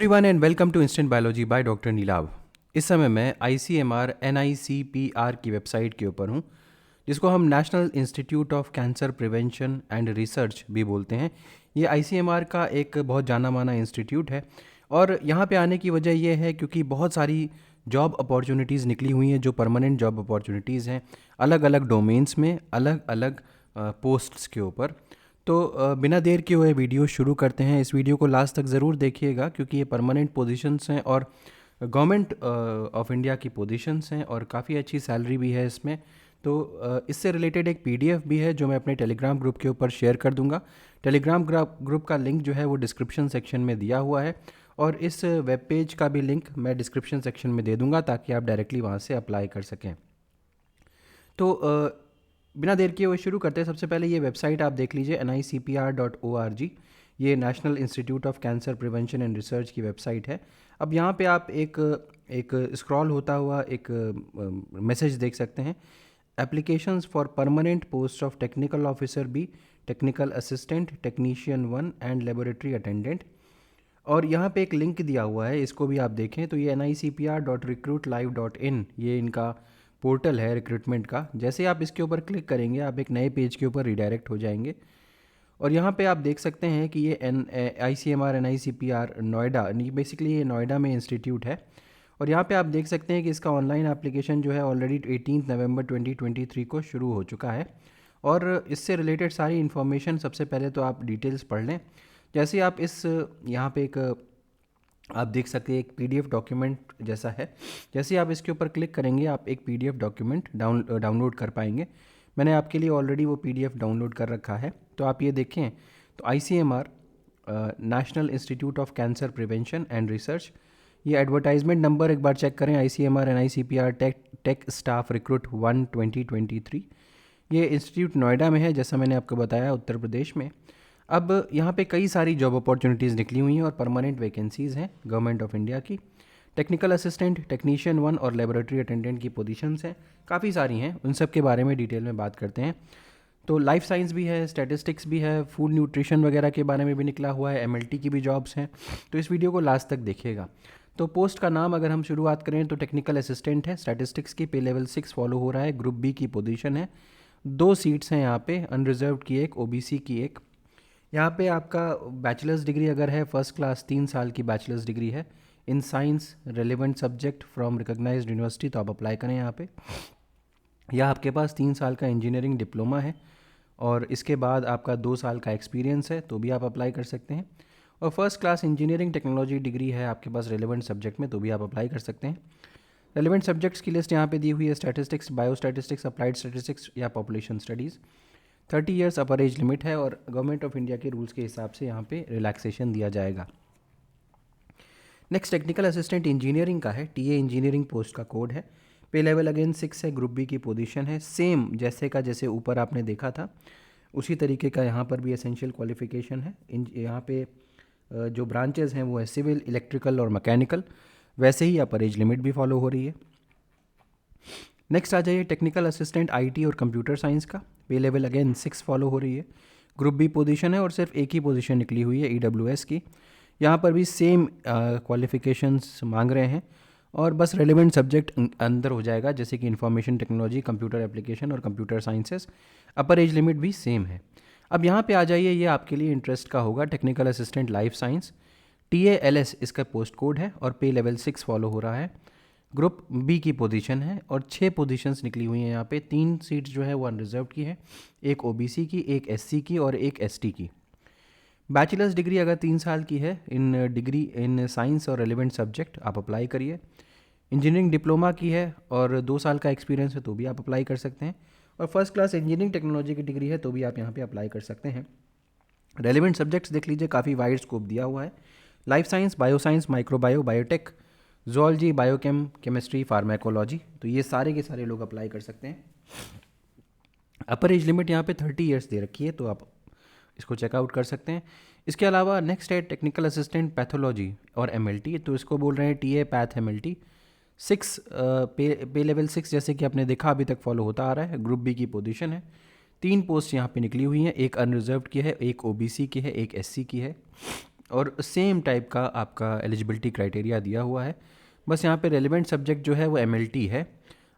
Everyone and welcome to instant biology by doctor Neelabh. इस समय मैं ICMR NICPR की वेबसाइट के ऊपर हूँ, जिसको हम national institute of cancer prevention and research भी बोलते हैं। ये ICMR का एक बहुत जाना माना इंस्टीट्यूट है और यहाँ पे आने की वजह यह है क्योंकि बहुत सारी जॉब अपॉर्चुनिटीज़ निकली हुई हैं, जो परमानेंट जॉब अपॉर्चुनिटीज़ हैं अलग अलग डोमेन्स में, अलग अलग पोस्ट्स के ऊपर। तो बिना देर किए हुए वीडियो शुरू करते हैं। इस वीडियो को लास्ट तक ज़रूर देखिएगा क्योंकि ये परमानेंट पोजीशंस हैं और गवर्नमेंट ऑफ इंडिया की पोजीशंस हैं और काफ़ी अच्छी सैलरी भी है इसमें। तो इससे रिलेटेड एक PDF भी है जो मैं अपने टेलीग्राम ग्रुप के ऊपर शेयर कर दूंगा। टेलीग्राम ग्रुप का लिंक जो है वो डिस्क्रिप्शन सेक्शन में दिया हुआ है और इस वेब पेज का भी लिंक मैं डिस्क्रिप्शन सेक्शन में दे दूंगा ताकि आप डायरेक्टली वहाँ से अप्लाई कर सकें। तो बिना देर किए हुए शुरू करते हैं। सबसे पहले ये वेबसाइट आप देख लीजिए NICPR.org। ये national institute of cancer prevention and research की वेबसाइट है। अब यहाँ पे आप एक स्क्रॉल होता हुआ एक मैसेज देख सकते हैं। Applications for permanent post of technical officer B, technical assistant, technician 1 and laboratory attendant. और यहाँ पे एक लिंक दिया हुआ है, इसको भी आप देखें तो ये NICPR.recruitlive.in ये इनका पोर्टल है रिक्रूटमेंट का। जैसे आप इसके ऊपर क्लिक करेंगे आप एक नए पेज के ऊपर रिडायरेक्ट हो जाएंगे और यहाँ पे आप देख सकते हैं कि ये ICMR NICPR नोएडा, बेसिकली ये नोएडा में इंस्टीट्यूट है। और यहाँ पे आप देख सकते हैं कि इसका ऑनलाइन एप्लीकेशन जो है ऑलरेडी 18 नवंबर 2023 को शुरू हो चुका है और इससे रिलेटेड सारी इन्फॉर्मेशन सबसे पहले तो आप डिटेल्स पढ़ लें। जैसे आप इस यहाँ पे एक आप देख सकते हैं एक PDF डॉक्यूमेंट जैसा है। जैसे आप इसके ऊपर क्लिक करेंगे आप एक PDF डॉक्यूमेंट डाउनलोड कर पाएंगे। मैंने आपके लिए ऑलरेडी वो PDF डाउनलोड कर रखा है। तो आप ये देखें तो ICMR national institute of cancer prevention and research, ये एडवर्टाइजमेंट नंबर एक बार चेक करें ICMR NICPR tech staff recruit 1 2023। ये इंस्टीट्यूट नोएडा में है जैसा मैंने आपको बताया, उत्तर प्रदेश में। अब यहाँ पे कई सारी जॉब अपॉर्चुनिटीज़ निकली हुई हैं और परमानेंट वैकेंसीज़ हैं गवर्नमेंट ऑफ इंडिया की। टेक्निकल असिस्टेंट, टेक्नीशियन 1 और लेबोरेटरी अटेंडेंट की पोजीशंस हैं, काफ़ी सारी हैं। उन सब के बारे में डिटेल में बात करते हैं। तो लाइफ साइंस भी है, स्टैटिस्टिक्स भी है, फूड न्यूट्रिशन वगैरह के बारे में भी निकला हुआ है, MLT की भी जॉब्स हैं। तो इस वीडियो को लास्ट तक देखिएगा। तो पोस्ट का नाम अगर हम शुरुआत करें तो टेक्निकल असिस्टेंट है, स्टैटिस्टिक्स की पे लेवल 6 फॉलो हो रहा है, ग्रुप B की पोजीशन है। 2 सीट्स हैं यहाँ पे, अनरिजर्व की एक, OBC की एक। यहाँ पे आपका बैचलर्स डिग्री अगर है फर्स्ट क्लास 3 साल की बैचलर्स डिग्री है in science relevant subject from recognised university तो आप अप्लाई करें यहाँ पे। या आपके पास 3 साल का इंजीनियरिंग डिप्लोमा है और इसके बाद आपका 2 साल का एक्सपीरियंस है तो भी आप अप्लाई कर सकते हैं। और first class engineering technology degree है आपके पास रेलेवेंट सब्जेक्ट में तो भी आप अप्लाई कर सकते हैं। रेलेवेंट सब्जेक्ट्स की लिस्ट यहाँ पे दी हुई है, स्टैटिस्टिक्स, बायोस्टैटिस्टिक्स, अप्लाइड स्टैटिस्टिक्स या पॉपुलेशन स्टडीज़। 30 ईयर्स अपर एज लिमिट है और गवर्नमेंट ऑफ इंडिया के रूल्स के हिसाब से यहाँ पे रिलैक्सेशन दिया जाएगा। नेक्स्ट टेक्निकल असिस्टेंट इंजीनियरिंग का है, TA इंजीनियरिंग पोस्ट का कोड है। पे लेवल अगेन 6 है, ग्रुप B की पोजीशन है। सेम जैसे का जैसे ऊपर आपने देखा था उसी तरीके का यहाँ पर भी एसेंशियल क्वालिफिकेशन है। यहाँ पे जो ब्रांचेज हैं वो है सिविल, इलेक्ट्रिकल और मैकेनिकल, वैसे ही अपर एज लिमिट भी फॉलो हो रही है। नेक्स्ट आ जाइए टेक्निकल असिस्टेंट IT और कंप्यूटर साइंस का, पे लेवल अगेन 6 फॉलो हो रही है, ग्रुप B पोजीशन है और सिर्फ एक ही पोजीशन निकली हुई है EWS की। यहाँ पर भी सेम क्वालिफिकेशंस मांग रहे हैं और बस रेलेवेंट सब्जेक्ट अंदर हो जाएगा जैसे कि इंफॉर्मेशन टेक्नोलॉजी, कंप्यूटर एप्लीकेशन और कंप्यूटर साइंसेस। अपर एज लिमिट भी सेम है। अब यहाँ पे आ जाइए, ये आपके लिए इंटरेस्ट का होगा, technical assistant life science, TALS इसका पोस्ट कोड है और पे लेवल 6 फॉलो हो रहा है। ग्रुप B की पोजीशन है और 6 पोजीशंस निकली हुई हैं यहाँ पे। 3 सीट्स जो है वो अनरिजर्व की है, एक OBC की, एक SC की और एक ST की। बैचलर्स डिग्री अगर 3 साल की है इन साइंस और रेलेवेंट सब्जेक्ट आप अप्लाई करिए। इंजीनियरिंग डिप्लोमा की है और 2 साल का एक्सपीरियंस है तो भी आप अप्लाई कर सकते हैं। और फर्स्ट क्लास इंजीनियरिंग टेक्नोलॉजी की डिग्री है तो भी आप यहाँ पे अप्लाई कर सकते हैं। रेलेवेंट सब्जेक्ट्स देख लीजिए, काफ़ी वाइड स्कोप दिया हुआ है। Life science, bioscience, microbio, biotech, zoology, biochem, chemistry, pharmacology, तो ये सारे के सारे लोग अप्लाई कर सकते हैं। अपर एज लिमिट यहाँ पे 30 ईयर्स दे रखी है तो आप इसको चेकआउट कर सकते हैं। इसके अलावा नेक्स्ट है टेक्निकल असिस्टेंट पैथोलॉजी और MLT, तो इसको बोल रहे हैं TA पैथ MLT 6, पे लेवल 6 जैसे कि आपने देखा अभी तक फॉलो होता आ रहा है। ग्रुप B की पोजीशन है। 3 पोस्ट यहाँ पे निकली हुई हैं, एक अनरिजर्व्ड की है, एक OBC की है, एक SC की है। और सेम टाइप का आपका एलिजिबिलिटी क्राइटेरिया दिया हुआ है। बस यहाँ पे रेलिवेंट सब्जेक्ट जो है वो MLT है।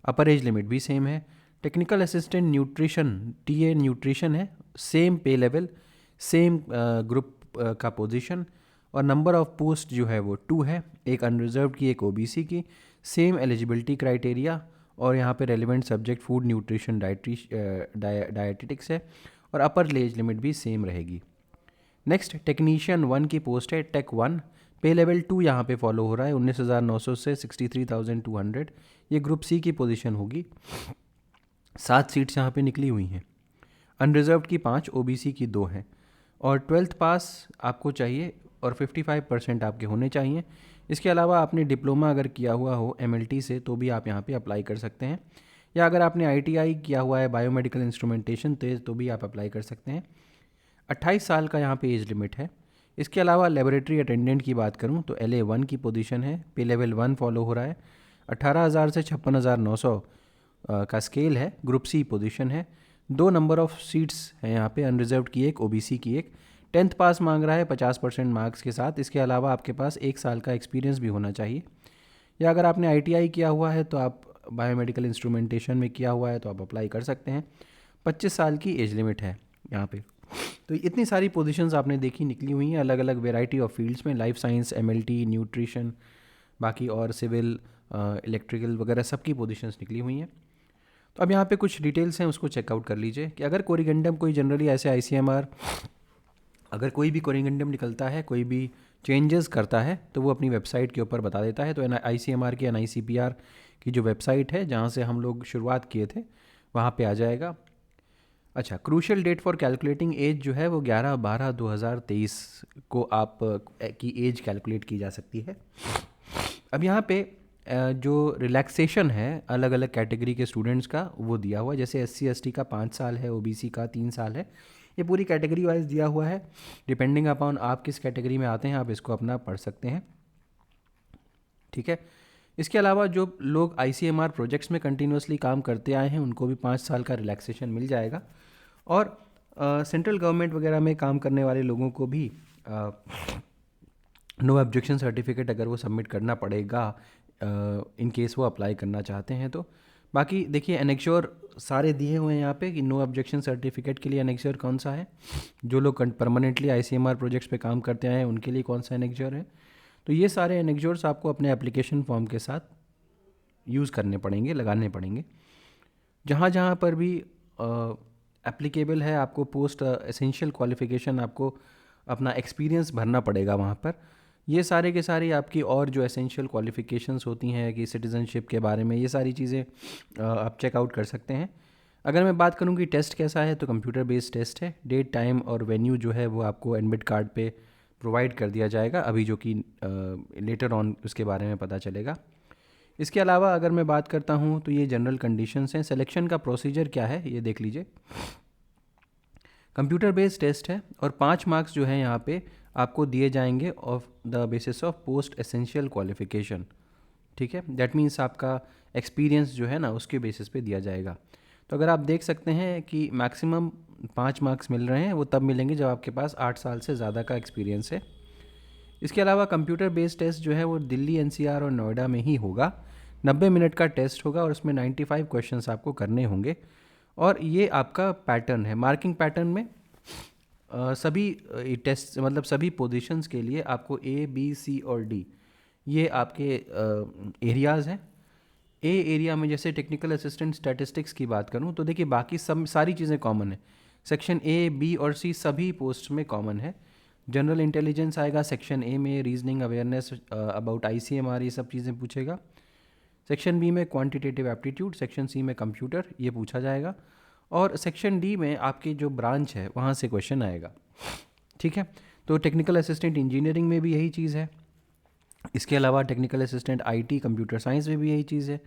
अपर एज लिमिट भी सेम है। Technical assistant nutrition TA nutrition है, सेम पे लेवल, सेम ग्रुप का पोजीशन, और नंबर ऑफ पोस्ट जो है वो 2 है, एक अनरिजर्व की एक OBC की, सेम एलिजिबिलिटी क्राइटेरिया, और यहाँ पे रेलिवेंट सब्जेक्ट फूड न्यूट्रिशन डायटिटिक्स है, और अपर एज लिमिट भी सेम रहेगी। नेक्स्ट टेक्नीशियन 1 की पोस्ट है, टेक 1, पे लेवल 2 यहाँ पे फॉलो हो रहा है 19,900 से 63,200। ये ग्रुप C की पोजीशन होगी। 7 सीट्स यहाँ पे निकली हुई हैं। अनरिजर्व्ड की 5, OBC की 2 हैं, और 12th पास आपको चाहिए और 55% आपके होने चाहिए। इसके अलावा आपने डिप्लोमा अगर किया हुआ हो MLT से तो भी आप यहाँ पे अप्लाई कर सकते हैं, या अगर आपने ITI किया हुआ है बायोमेडिकल इंस्ट्रूमेंटेशन तो भी आप अप्लाई कर सकते हैं। 28 साल का यहाँ पे एज लिमिट है। इसके अलावा लेबोरेटरी अटेंडेंट की बात करूँ तो LA 1 की पोजीशन है, पे लेवल 1 फॉलो हो रहा है, 18,000 से 56,900 का स्केल है, ग्रुप C पोजीशन है। 2 नंबर ऑफ सीट्स हैं यहाँ पे, अनरिजर्व्ड की एक, OBC की एक। 10th पास मांग रहा है 50% मार्क्स के साथ। इसके अलावा आपके पास 1 साल का एक्सपीरियंस भी होना चाहिए, या अगर आपने ITI किया हुआ है तो आप बायोमेडिकल इंस्ट्रूमेंटेशन में किया हुआ है तो आप अप्लाई कर सकते हैं। 25 साल की एज लिमिट है यहाँ पे। तो इतनी सारी पोजीशंस आपने देखी निकली हुई हैं अलग अलग वेराइटी ऑफ फील्ड्स में, लाइफ साइंस, MLT, न्यूट्रिशन, बाकी और सिविल, इलेक्ट्रिकल वगैरह सबकी पोजीशंस निकली हुई हैं। तो अब यहाँ पे कुछ डिटेल्स हैं, उसको चेकआउट कर लीजिए कि अगर कोरिगेंडम कोई जनरली ऐसे ICMR अगर कोई भी कोरिगेंडम निकलता है, कोई भी चेंजेस करता है तो वो अपनी वेबसाइट के ऊपर बता देता है। तो ICMR की NICPR की जो वेबसाइट है जहाँ से हम लोग शुरुआत किए थे वहाँ पे आ जाएगा। अच्छा, crucial date for calculating age जो है वो 11/12/2023 को आप की एज कैलकुलेट की जा सकती है। अब यहाँ पे जो रिलैक्सेशन है अलग अलग कैटेगरी के स्टूडेंट्स का वो दिया हुआ है। जैसे SC ST का 5 साल है, OBC का 3 साल है। ये पूरी कैटेगरी वाइज दिया हुआ है, डिपेंडिंग अपॉन आप किस कैटेगरी में आते हैं आप इसको अपना पढ़ सकते हैं, ठीक है। इसके अलावा जो लोग ICMR प्रोजेक्ट्स में कंटिन्यूसली काम करते आए हैं उनको भी 5 साल का रिलैक्सेशन मिल जाएगा, और सेंट्रल गवर्नमेंट वगैरह में काम करने वाले लोगों को भी नो ऑब्जेक्शन सर्टिफिकेट अगर वो सबमिट करना पड़ेगा इन केस वो अप्लाई करना चाहते हैं तो। बाकी देखिए एनेक्श्योर सारे दिए हुए हैं यहाँ पे कि नो ऑब्जेक्शन सर्टिफिकेट के लिए एनेक्श्योर कौन सा है, जो लोग परमानेंटली ICMR प्रोजेक्ट्स पे काम करते आए हैं उनके लिए कौन सा एनेक्श्योर है। तो ये सारे एनेक्श्योर्स आपको अपने एप्लीकेशन फॉर्म के साथ यूज़ करने पड़ेंगे, लगाने पड़ेंगे। जहाँ जहाँ पर भी एप्लीकेबल है आपको पोस्ट एसेंशियल क्वालिफ़िकेशन, आपको अपना एक्सपीरियंस भरना पड़ेगा वहाँ पर। ये सारे के सारे आपकी और जो एसेंशियल क्वालिफ़िकेशंस होती हैं कि सिटीज़नशिप के बारे में, ये सारी चीज़ें आप चेकआउट कर सकते हैं। अगर मैं बात करूँ कि टेस्ट कैसा है तो कंप्यूटर बेस्ड टेस्ट है। डेट, टाइम और वेन्यू जो है वो आपको एडमिट कार्ड पे प्रोवाइड कर दिया जाएगा, अभी जो कि लेटर ऑन उसके बारे में पता चलेगा। इसके अलावा अगर मैं बात करता हूँ तो ये जनरल कंडीशंस हैं। सिलेक्शन का प्रोसीजर क्या है ये देख लीजिए। कंप्यूटर बेस्ड टेस्ट है और 5 मार्क्स जो है यहाँ पे आपको दिए जाएंगे of the basis of post essential qualification, ठीक है। दैट मीन्स आपका एक्सपीरियंस जो है ना उसके बेसिस पे दिया जाएगा। तो अगर आप देख सकते हैं कि मैक्सिमम 5 मार्क्स मिल रहे हैं, वो तब मिलेंगे जब आपके पास 8 साल से ज़्यादा का एक्सपीरियंस है। इसके अलावा कंप्यूटर बेस्ड टेस्ट जो है वो दिल्ली, NCR और नोएडा में ही होगा। 90 मिनट का टेस्ट होगा और उसमें 95 क्वेश्चंस आपको करने होंगे, और ये आपका पैटर्न है। मार्किंग पैटर्न में सभी टेस्ट मतलब सभी पोजीशंस के लिए आपको A, B, C और D ये आपके एरियाज़ हैं। A एरिया में जैसे टेक्निकल असिस्टेंट स्टैटिस्टिक्स की बात करूं तो देखिए बाकी सब सारी चीज़ें कॉमन है। सेक्शन A, B और C सभी पोस्ट में कॉमन है। जनरल इंटेलिजेंस आएगा सेक्शन A में, रीजनिंग, अवेयरनेस अबाउट ICMR ये सब चीज़ें पूछेगा। सेक्शन B में क्वांटिटेटिव एप्टीट्यूड, सेक्शन C में कंप्यूटर ये पूछा जाएगा, और सेक्शन D में आपकी जो ब्रांच है वहाँ से क्वेश्चन आएगा, ठीक है। तो टेक्निकल असिस्टेंट इंजीनियरिंग में भी यही चीज़ है। इसके अलावा technical assistant IT computer science में भी यही चीज़ है।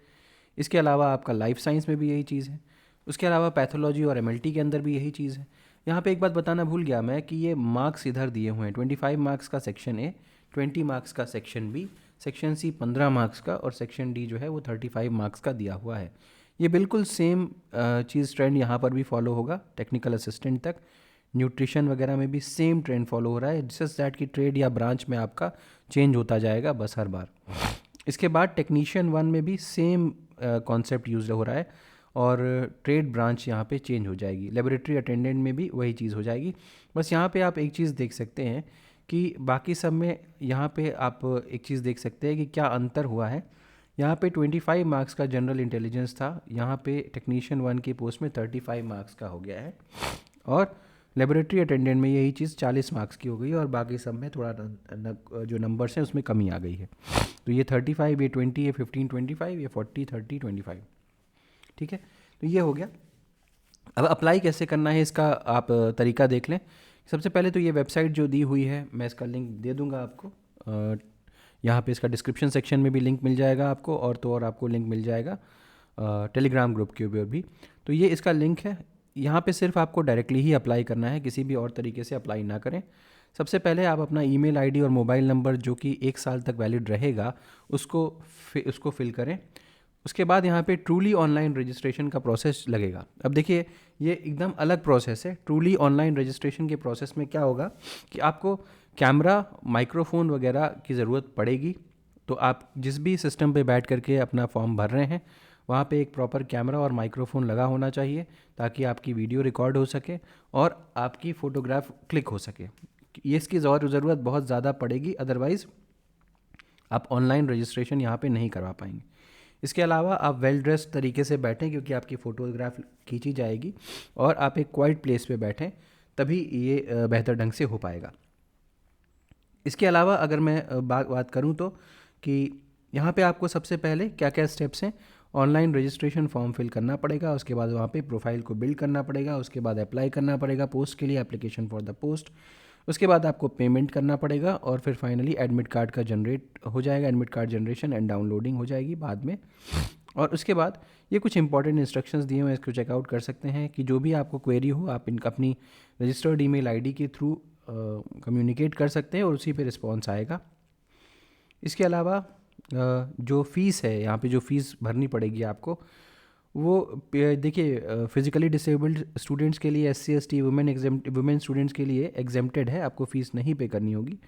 इसके अलावा आपका लाइफ साइंस में भी यही चीज़ है। उसके अलावा पैथोलॉजी और MLT के अंदर भी यही चीज़ है। यहाँ पे एक बात बताना भूल गया मैं कि ये मार्क्स इधर दिए हुए हैं। 25 मार्क्स का सेक्शन A, 20 मार्क्स का section B, section C 15 marks का, और सेक्शन D जो है वो 35 मार्क्स का दिया हुआ है। ये बिल्कुल सेम चीज़ ट्रेंड यहाँ पर भी फॉलो होगा टेक्निकल असिस्टेंट तक। न्यूट्रिशन वगैरह में भी सेम ट्रेंड फॉलो हो रहा है, जस्ट दैट कि ट्रेड या ब्रांच में आपका चेंज होता जाएगा बस हर बार। इसके बाद टेक्नीशियन 1 में भी सेम कॉन्सेप्ट यूज़ हो रहा है और ट्रेड ब्रांच यहाँ पे चेंज हो जाएगी। लेबोरेटरी अटेंडेंट में भी वही चीज़ हो जाएगी। बस यहाँ पे आप एक चीज़ देख सकते हैं कि बाकी सब में यहाँ पे आप एक चीज़ देख सकते हैं कि क्या अंतर हुआ है। यहाँ पे 25 मार्क्स का जनरल इंटेलिजेंस था, यहाँ पे टेक्नीशियन 1 की पोस्ट में 35 मार्क्स का हो गया है और लेबोरेटरी अटेंडेंट में यही चीज़ 40 मार्क्स की हो गई है और बाकी सब में थोड़ा जो नंबर्स हैं उसमें कमी आ गई है। तो ये 35, ये 20, ये 15, 25, ये 40, 30, 25। ठीक है, तो ये हो गया। अब अप्लाई कैसे करना है इसका आप तरीका देख लें। सबसे पहले तो ये वेबसाइट जो दी हुई है मैं इसका लिंक दे दूंगा आपको, यहाँ पे इसका डिस्क्रिप्शन सेक्शन में भी लिंक मिल जाएगा आपको, और तो और आपको लिंक मिल जाएगा टेलीग्राम ग्रुप के ऊपर भी। तो ये इसका लिंक है, यहाँ पे सिर्फ आपको डायरेक्टली ही अप्लाई करना है, किसी भी और तरीके से अप्लाई ना करें। सबसे पहले आप अपना ईमेल आईडी और मोबाइल नंबर जो कि 1 साल तक वैलिड रहेगा उसको फिल करें। उसके बाद यहाँ पे ट्रूली ऑनलाइन रजिस्ट्रेशन का प्रोसेस लगेगा। अब देखिए ये एकदम अलग प्रोसेस है। ट्रूली ऑनलाइन रजिस्ट्रेशन के प्रोसेस में क्या होगा कि आपको कैमरा, माइक्रोफोन वगैरह की ज़रूरत पड़ेगी। तो आप जिस भी सिस्टम पे बैठ करके अपना फॉर्म भर रहे हैं वहाँ पे एक प्रॉपर कैमरा और माइक्रोफोन लगा होना चाहिए ताकि आपकी वीडियो रिकॉर्ड हो सके और आपकी फ़ोटोग्राफ क्लिक हो सके। ये इसकी ज़रूरत बहुत ज़्यादा पड़ेगी, अदरवाइज़ आप ऑनलाइन रजिस्ट्रेशन यहाँ पे नहीं करवा पाएंगे। इसके अलावा आप वेल ड्रेस्ड तरीके से बैठें क्योंकि आपकी फ़ोटोग्राफ खींची जाएगी, और आप एक क्वाइट प्लेस पे बैठें, तभी ये बेहतर ढंग से हो पाएगा। इसके अलावा अगर मैं बात करूँ तो कि यहाँ पे आपको सबसे पहले क्या क्या स्टेप्स हैं। ऑनलाइन रजिस्ट्रेशन फॉर्म फिल करना पड़ेगा, उसके बाद वहाँ पे प्रोफाइल को बिल्ड करना पड़ेगा, उसके बाद अप्लाई करना पड़ेगा पोस्ट के लिए, एप्लीकेशन फॉर द पोस्ट। उसके बाद आपको पेमेंट करना पड़ेगा और फिर फाइनली एडमिट कार्ड का जनरेट हो जाएगा, admit card generation and downloading हो जाएगी बाद में। और उसके बाद ये कुछ इंपॉर्टेंट इंस्ट्रक्शंस दिए हुए हैं, इसको चेकआउट कर सकते हैं कि जो भी आपको क्वेरी हो आप इनका अपनी रजिस्टर्ड ईमेल आईडी के थ्रू कम्युनिकेट कर सकते हैं और उसी पे रिस्पॉन्स आएगा। इसके अलावा जो फ़ीस है, यहाँ पे जो फ़ीस भरनी पड़ेगी आपको, वो देखिए फिज़िकली डिसेबल्ड स्टूडेंट्स के लिए, SC ST वुमेन स्टूडेंट्स के लिए एग्जेम्प्टेड है, आपको फ़ीस नहीं पे करनी होगी।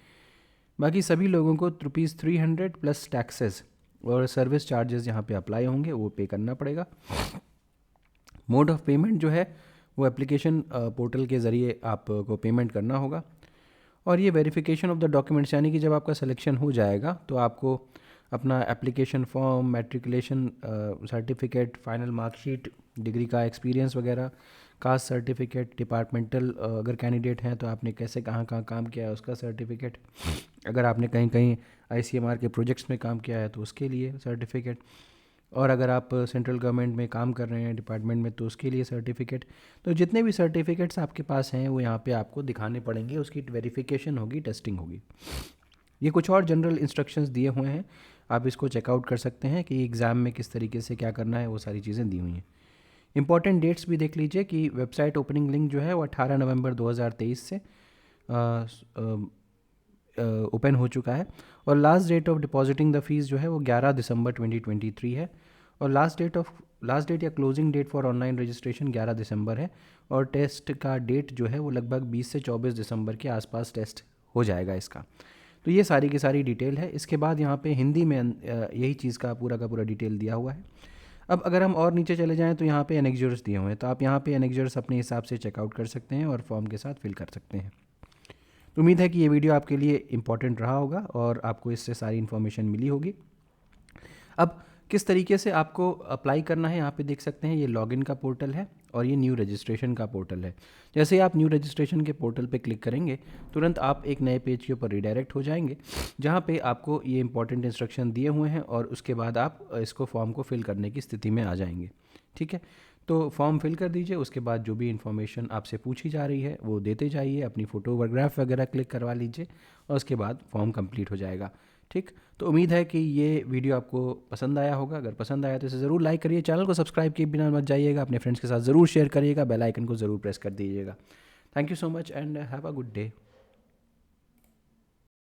बाकी सभी लोगों को ₹300 प्लस टैक्सेस और सर्विस चार्जेस यहाँ पे अप्लाई होंगे, वो पे करना पड़ेगा। मोड ऑफ पेमेंट जो है वो एप्लीकेशन पोर्टल के ज़रिए आपको पेमेंट करना होगा। और ये वेरिफिकेशन ऑफ द डॉक्यूमेंट्स, यानी कि जब आपका सिलेक्शन हो जाएगा तो आपको अपना application form, matriculation certificate, final marksheet, degree का एक्सपीरियंस वगैरह, कास्ट सर्टिफिकेट, डिपार्टमेंटल अगर कैंडिडेट हैं तो आपने कैसे कहाँ कहाँ काम किया है उसका सर्टिफिकेट, अगर आपने कहीं कहीं ICMR के प्रोजेक्ट्स में काम किया है तो उसके लिए सर्टिफिकेट, और अगर आप सेंट्रल गवर्नमेंट में काम कर रहे हैं डिपार्टमेंट में तो उसके लिए सर्टिफिकेट। तो जितने भी सर्टिफिकेट्स आपके पास हैं वो यहाँ पे आपको दिखाने पड़ेंगे, उसकी वेरिफिकेशन होगी, टेस्टिंग होगी। ये कुछ और जनरल इंस्ट्रक्शंस दिए हुए हैं, आप इसको चेकआउट कर सकते हैं कि एग्ज़ाम में किस तरीके से क्या करना है, वो सारी चीज़ें दी हुई हैं। इंपॉर्टेंट डेट्स भी देख लीजिए कि वेबसाइट ओपनिंग लिंक जो है वो 18 नवंबर 2023 से ओपन हो चुका है, और last date of depositing the fees जो है वो 11 दिसंबर 2023 है, और लास्ट डेट या closing date for online registration 11 दिसंबर है, और टेस्ट का डेट जो है वो लगभग 20 से 24 दिसंबर के आसपास टेस्ट हो जाएगा इसका। तो ये सारी की सारी डिटेल है। इसके बाद यहाँ पे हिंदी में यही चीज़ का पूरा डिटेल दिया हुआ है। अब अगर हम और नीचे चले जाएँ तो यहाँ पे एनेक्जर्स दिए हुए हैं, तो आप यहाँ पे एनेक्जर्स अपने हिसाब से चेकआउट कर सकते हैं और फॉर्म के साथ फिल कर सकते हैं। तो उम्मीद है कि ये वीडियो आपके लिए इम्पॉर्टेंट रहा होगा और आपको इससे सारी इन्फॉर्मेशन मिली होगी। अब किस तरीके से आपको अप्लाई करना है, यहाँ पे देख सकते हैं ये लॉगिन का पोर्टल है और ये न्यू रजिस्ट्रेशन का पोर्टल है। जैसे ही आप न्यू रजिस्ट्रेशन के पोर्टल पे क्लिक करेंगे तुरंत आप एक नए पेज के ऊपर रिडायरेक्ट हो जाएंगे, जहाँ पे आपको ये इंपॉर्टेंट इंस्ट्रक्शन दिए हुए हैं और उसके बाद आप इसको फॉर्म को फिल करने की स्थिति में आ जाएंगे। ठीक है, तो फॉर्म फिल कर दीजिए, उसके बाद जो भी इन्फॉर्मेशन आपसे पूछी जा रही है वो देते जाइए, अपनी फ़ोटोग्राफ वगैरह क्लिक करवा लीजिए और उसके बाद फॉर्म कंप्लीट हो जाएगा। ठीक, तो उम्मीद है कि ये वीडियो आपको पसंद आया होगा। अगर पसंद आया तो इसे ज़रूर लाइक करिए, चैनल को सब्सक्राइब किए बिना मत जाइएगा, अपने फ्रेंड्स के साथ ज़रूर शेयर करिएगा, बेल आइकन को ज़रूर प्रेस कर दीजिएगा। Thank you so much and have a good day.